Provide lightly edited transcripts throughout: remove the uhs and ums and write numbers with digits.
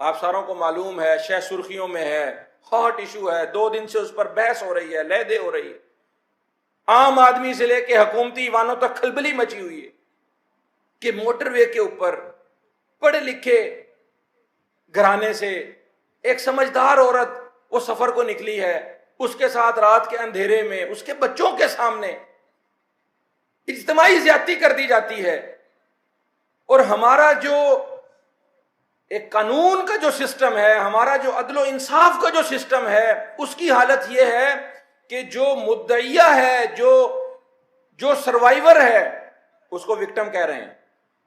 آپ ساروں کو معلوم ہے شہ سرخیوں میں ہے، ہاٹ ایشو ہے، 2 دن سے اس پر بحث ہو رہی ہے، لیدے ہو رہی ہے، عام آدمی سے لے کے حکومتی ایوانوں تک کھلبلی مچی ہوئی ہے کہ موٹر وے کے اوپر پڑھے لکھے گھرانے سے ایک سمجھدار عورت وہ سفر کو نکلی ہے، اس کے ساتھ رات کے اندھیرے میں اس کے بچوں کے سامنے اجتماعی زیادتی کر دی جاتی ہے۔ اور ہمارا جو ایک قانون کا جو سسٹم ہے، ہمارا جو عدل و انصاف کا جو سسٹم ہے، اس کی حالت یہ ہے کہ جو مدعیہ ہے، جو سروائیور ہے، اس کو وکٹم کہہ رہے ہیں۔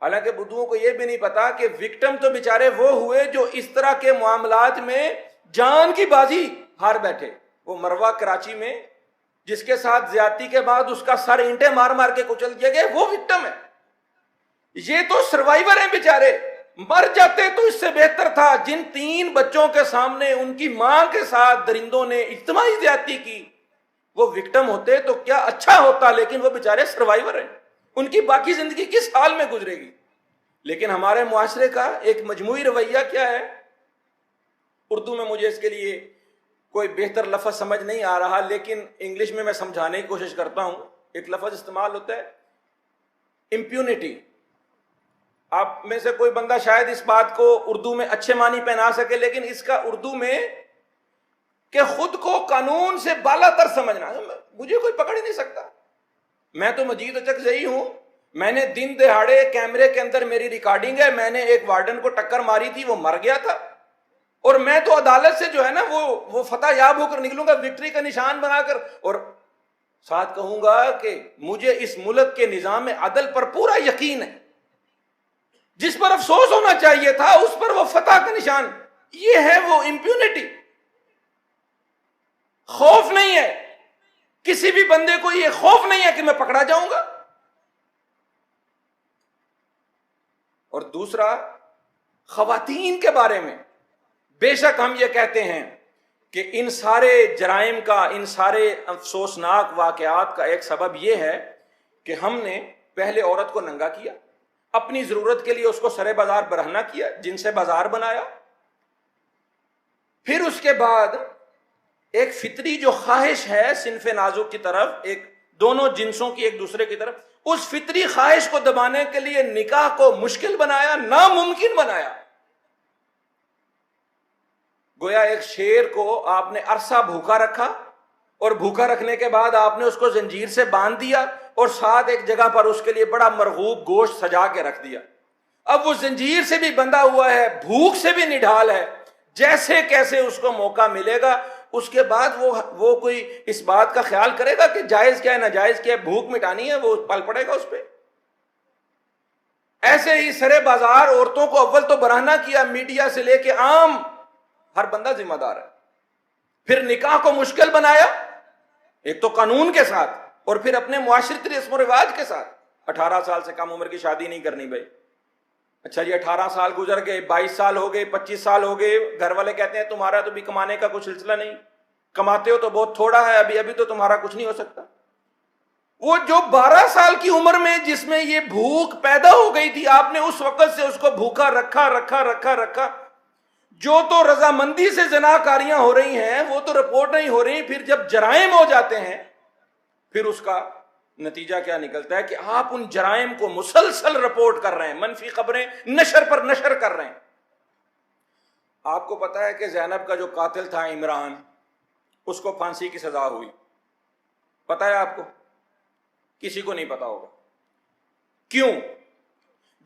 حالانکہ بدھوؤں کو یہ بھی نہیں پتا کہ وکٹم تو بیچارے وہ ہوئے جو اس طرح کے معاملات میں جان کی بازی ہار بیٹھے۔ وہ مروا کراچی میں جس کے ساتھ زیادتی کے بعد اس کا سر اینٹیں مار مار کے کچل دیا گیا، وہ وکٹم ہے۔ یہ تو سروائیور ہیں بیچارے، مر جاتے تو اس سے بہتر تھا۔ جن 3 بچوں کے سامنے ان کی ماں کے ساتھ درندوں نے اجتماعی زیادتی کی، وہ وکٹم ہوتے تو کیا اچھا ہوتا، لیکن وہ بیچارے سروائیور ہیں، ان کی باقی زندگی کس حال میں گزرے گی۔ لیکن ہمارے معاشرے کا ایک مجموعی رویہ کیا ہے؟ اردو میں مجھے اس کے لیے کوئی بہتر لفظ سمجھ نہیں آ رہا، لیکن انگلش میں سمجھانے کی کوشش کرتا ہوں۔ ایک لفظ استعمال ہوتا ہے امپیونٹی۔ آپ میں سے کوئی بندہ شاید اس بات کو اردو میں اچھے معنی پہنا سکے، لیکن اس کا اردو میں کہ خود کو قانون سے بالا تر سمجھنا، مجھے کوئی پکڑ ہی نہیں سکتا، میں تو مجید اچک زئی ہوں، میں نے دن دہاڑے کیمرے کے اندر میری ریکارڈنگ ہے، میں نے ایک وارڈن کو ٹکر ماری تھی، وہ مر گیا تھا، اور میں تو عدالت سے جو ہے نا وہ فتح یاب ہو کر نکلوں گا، وکٹری کا نشان بنا کر، اور ساتھ کہوں گا کہ مجھے اس ملک کے نظام عدل پر پورا یقین ہے، جس پر افسوس ہونا چاہیے تھا اس پر وہ فتح کا نشان۔ یہ ہے وہ امپیونٹی، خوف نہیں ہے کسی بھی بندے کو، یہ خوف نہیں ہے کہ میں پکڑا جاؤں گا۔ اور دوسرا، خواتین کے بارے میں بے شک ہم یہ کہتے ہیں کہ ان سارے جرائم کا، ان سارے افسوسناک واقعات کا ایک سبب یہ ہے کہ ہم نے پہلے عورت کو ننگا کیا، اپنی ضرورت کے لیے اس کو سرے بازار برہنہ کیا، جن سے بازار بنایا، پھر اس کے بعد ایک فطری جو خواہش ہے صنف نازک کی طرف، ایک دونوں جنسوں کی ایک دوسرے کی طرف، اس فطری خواہش کو دبانے کے لیے نکاح کو مشکل بنایا، ناممکن بنایا۔ گویا ایک شیر کو آپ نے عرصہ بھوکا رکھا، اور بھوکا رکھنے کے بعد آپ نے اس کو زنجیر سے باندھ دیا، اور ساتھ ایک جگہ پر اس کے لیے بڑا مرغوب گوشت سجا کے رکھ دیا۔ اب وہ زنجیر سے بھی بندھا ہوا ہے، بھوک سے بھی نڈھال ہے، جیسے کیسے اس کو موقع ملے گا اس کے بعد وہ کوئی اس بات کا خیال کرے گا کہ جائز کیا ہے ناجائز کیا ہے، بھوک مٹانی ہے، وہ پل پڑے گا اس پہ۔ ایسے ہی سرے بازار عورتوں کو اول تو برہنہ کیا، میڈیا سے لے کے عام ہر بندہ ذمہ دار ہے۔ پھر نکاح کو مشکل بنایا، ایک تو قانون کے ساتھ، اور پھر اپنے معاشرتی رسم و رواج کے ساتھ۔ 18 سال سے کم عمر کی شادی نہیں کرنی بھائی۔ اچھا جی 18 سال گزر گئے، 22 سال ہو گئے، 25 سال ہو گئے، گھر والے کہتے ہیں تمہارا تو بھی کمانے کا کچھ سلسلہ نہیں، کماتے ہو تو بہت تھوڑا ہے، ابھی تو تمہارا کچھ نہیں ہو سکتا۔ وہ جو 12 سال کی عمر میں جس میں یہ بھوک پیدا ہو گئی تھی، آپ نے اس وقت سے اس کو بھوکا رکھا۔ جو تو رضامندی سے زناکاریاں ہو رہی ہیں وہ تو رپورٹ نہیں ہو رہی، پھر جب جرائم ہو جاتے ہیں پھر اس کا نتیجہ کیا نکلتا ہے کہ آپ ان جرائم کو مسلسل رپورٹ کر رہے ہیں، منفی خبریں نشر پر نشر کر رہے ہیں۔ آپ کو پتا ہے کہ زینب کا جو قاتل تھا عمران، اس کو پھانسی کی سزا ہوئی، پتا ہے آپ کو؟ کسی کو نہیں پتا ہوگا۔ کیوں؟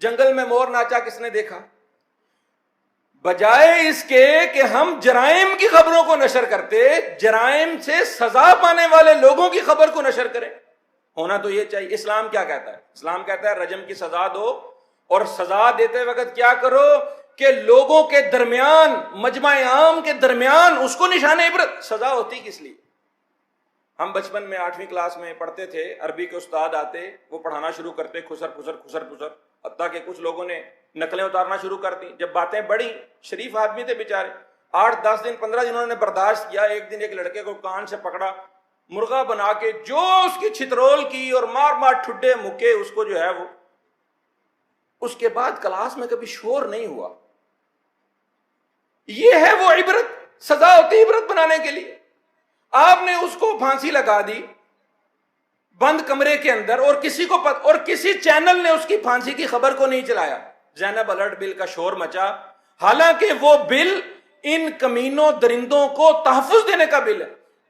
جنگل میں مور ناچا کس نے دیکھا؟ بجائے اس کے کہ ہم جرائم کی خبروں کو نشر کرتے، جرائم سے سزا پانے والے لوگوں کی خبر کو نشر کریں۔ ہونا تو یہ چاہیے۔ اسلام کیا کہتا ہے؟ اسلام کہتا ہے رجم کی سزا دو، اور سزا دیتے وقت کیا کرو کہ لوگوں کے درمیان، مجمع عام کے درمیان اس کو نشان عبرت۔ سزا ہوتی کس لیے؟ ہم بچپن میں 8ویں کلاس میں پڑھتے تھے، عربی کے استاد آتے، وہ پڑھانا شروع کرتے خسر پھسر، حتیٰ کہ کچھ لوگوں نے نقلیں اتارنا شروع کر دی۔ جب باتیں بڑھی، شریف آدمی تھے بیچارے، 8-10 دن 15 دن انہوں نے برداشت کیا۔ ایک دن ایک لڑکے کو کان سے پکڑا، مرغا بنا کے جو اس کی چھترول کی اور مار ٹھڈے مکے، اس کو جو ہے وہ، اس کے بعد کلاس میں کبھی شور نہیں ہوا۔ یہ ہے وہ عبرت، سزا ہوتی ہے عبرت بنانے کے لیے. آپ نے اس کو پھانسی لگا دی بند کمرے کے اندر، اور کسی چینل نے اس کی پھانسی کی خبر کو نہیں چلایا. زینب الرٹ بل کا شور مچا، حالانکہ وہ بل ان کمینوں درندوں کو تحفظ دینے کا بل ہے.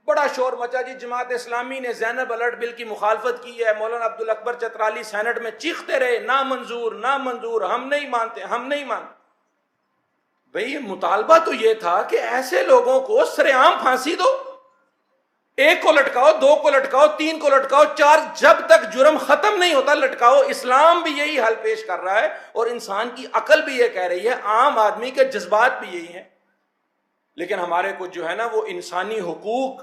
بڑا شور مچا جی، جماعت اسلامی نے زینب الرٹ بل کی مخالفت کی ہے، مولانا عبدالاکبر چترالی سینٹ میں چیختے رہے نامنظور نامنظور، ہم نہیں مانتے ہم نہیں مانتے. بھئی مطالبہ تو یہ تھا کہ ایسے لوگوں کو سر عام پھانسی دو، ایک کو لٹکاؤ، دو کو لٹکاؤ، تین کو لٹکاؤ، چار، جب تک جرم ختم نہیں ہوتا لٹکاؤ. اسلام بھی یہی حل پیش کر رہا ہے اور انسان کی عقل بھی یہ کہہ رہی ہے، عام آدمی کے جذبات بھی یہی ہیں. لیکن ہمارے کچھ جو ہے نا وہ انسانی حقوق،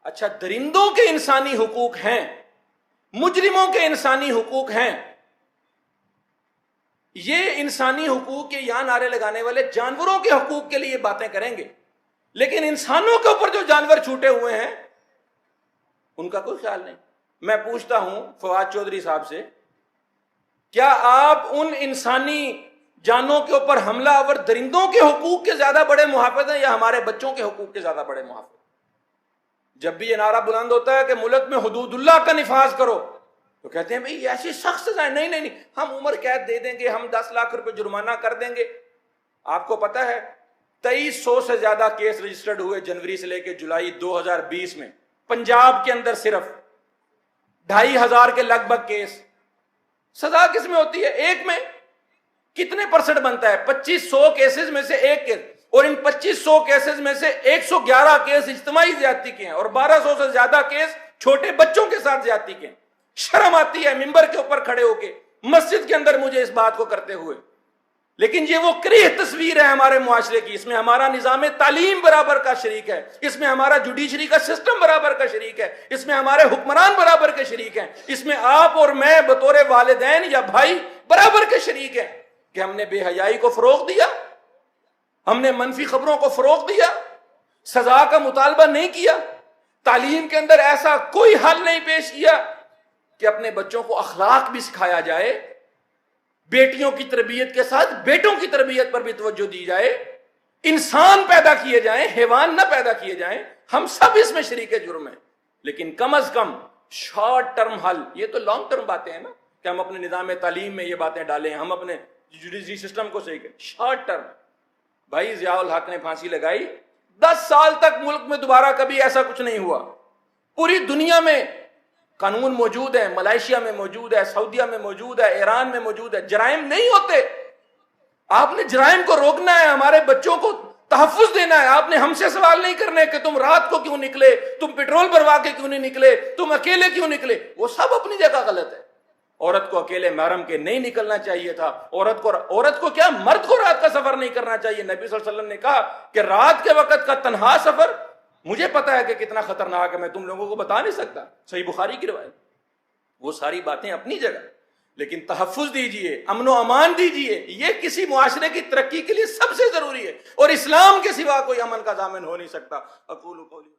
اچھا درندوں کے انسانی حقوق ہیں، مجرموں کے انسانی حقوق ہیں. یہ انسانی حقوق کے یہاں نعرے لگانے والے جانوروں کے حقوق کے لیے باتیں کریں گے، لیکن انسانوں کے اوپر جو جانور چھوٹے ہوئے ہیں ان کا کوئی خیال نہیں. میں پوچھتا ہوں فواد چودھری صاحب سے، کیا آپ ان انسانی جانوں کے اوپر حملہ آور درندوں کے حقوق کے زیادہ بڑے محافظ ہیں یا ہمارے بچوں کے حقوق کے زیادہ بڑے محافظ؟ جب بھی یہ نعرہ بلند ہوتا ہے کہ ملک میں حدود اللہ کا نفاذ کرو تو کہتے ہیں بھئی ایسی سخت سزائیں، نہیں، ہم عمر قید دے دیں گے، ہم 10 لاکھ روپے جرمانہ کر دیں گے. آپ کو پتہ ہے 2300 سے زیادہ کیس رجسٹرڈ ہوئے جنوری سے لے کے جولائی 2020 میں پنجاب کے اندر، صرف 2500 کے لگ بھگ کیس. سزا کس میں ہوتی ہے؟ ایک میں. کتنے پرسنٹ بنتا ہے؟ 2500 کیسز میں سے ایک کیس، اور ان 2500 کیسز میں سے 111 کیس اجتماعی زیادتی کے ہیں اور 1200 سے زیادہ کیس چھوٹے بچوں کے ساتھ زیادتی کے ہیں. شرم آتی ہے ممبر کے اوپر کھڑے ہو کے مسجد کے اندر مجھے اس بات کو کرتے ہوئے. لیکن یہ وہ کریہ تصویر ہے ہمارے معاشرے کی. اس میں ہمارا نظام تعلیم برابر کا شریک ہے، اس میں ہمارا جوڈیشری کا سسٹم برابر کا شریک ہے، اس میں ہمارے حکمران برابر کے شریک ہیں، اس میں آپ اور میں بطور والدین یا بھائی برابر کے شریک ہیں کہ ہم نے بے حیائی کو فروغ دیا، ہم نے منفی خبروں کو فروغ دیا، سزا کا مطالبہ نہیں کیا، تعلیم کے اندر ایسا کوئی حل نہیں پیش کیا کہ اپنے بچوں کو اخلاق بھی سکھایا جائے، بیٹیوں کی تربیت کے ساتھ بیٹوں کی تربیت پر بھی توجہ دی جائے، انسان پیدا کیے جائیں، حیوان نہ پیدا کیے جائیں. ہم سب اس میں شریک جرم ہیں. لیکن کم از کم شارٹ ٹرم حل، یہ تو لانگ ٹرم باتیں ہیں نا کہ ہم اپنے نظام تعلیم میں یہ باتیں ڈالیں، ہم اپنے جوڈیشری سسٹم کو صحیح کریں. Short term. بھائی ضیاء الحق نے پھانسی لگائی، 10 سال تک ملک میں دوبارہ کبھی ایسا کچھ نہیں ہوا. پوری دنیا میں قانون موجود ہے، ملائیشیا میں موجود ہے، سعودیہ میں موجود ہے، ایران میں موجود ہے، جرائم نہیں ہوتے. آپ نے جرائم کو روکنا ہے، ہمارے بچوں کو تحفظ دینا ہے. آپ نے ہم سے سوال نہیں کرنے کہ تم رات کو کیوں نکلے، تم پیٹرول بھروا کے کیوں نہیں نکلے، تم اکیلے کیوں نکلے. وہ سب اپنی جگہ غلط ہے. عورت کو اکیلے محرم کے نہیں نکلنا چاہیے تھا. عورت کو کیا، مرد کو رات کا سفر نہیں کرنا چاہیے. نبی صلی اللہ علیہ وسلم نے کہا کہ رات کے وقت کا تنہا سفر مجھے پتا ہے کہ کتنا خطرناک ہے، میں تم لوگوں کو بتا نہیں سکتا. صحیح بخاری کی روایت. وہ ساری باتیں اپنی جگہ، لیکن تحفظ دیجئے، امن و امان دیجئے. یہ کسی معاشرے کی ترقی کے لیے سب سے ضروری ہے، اور اسلام کے سوا کوئی امن کا ضامن ہو نہیں سکتا. اقول قولی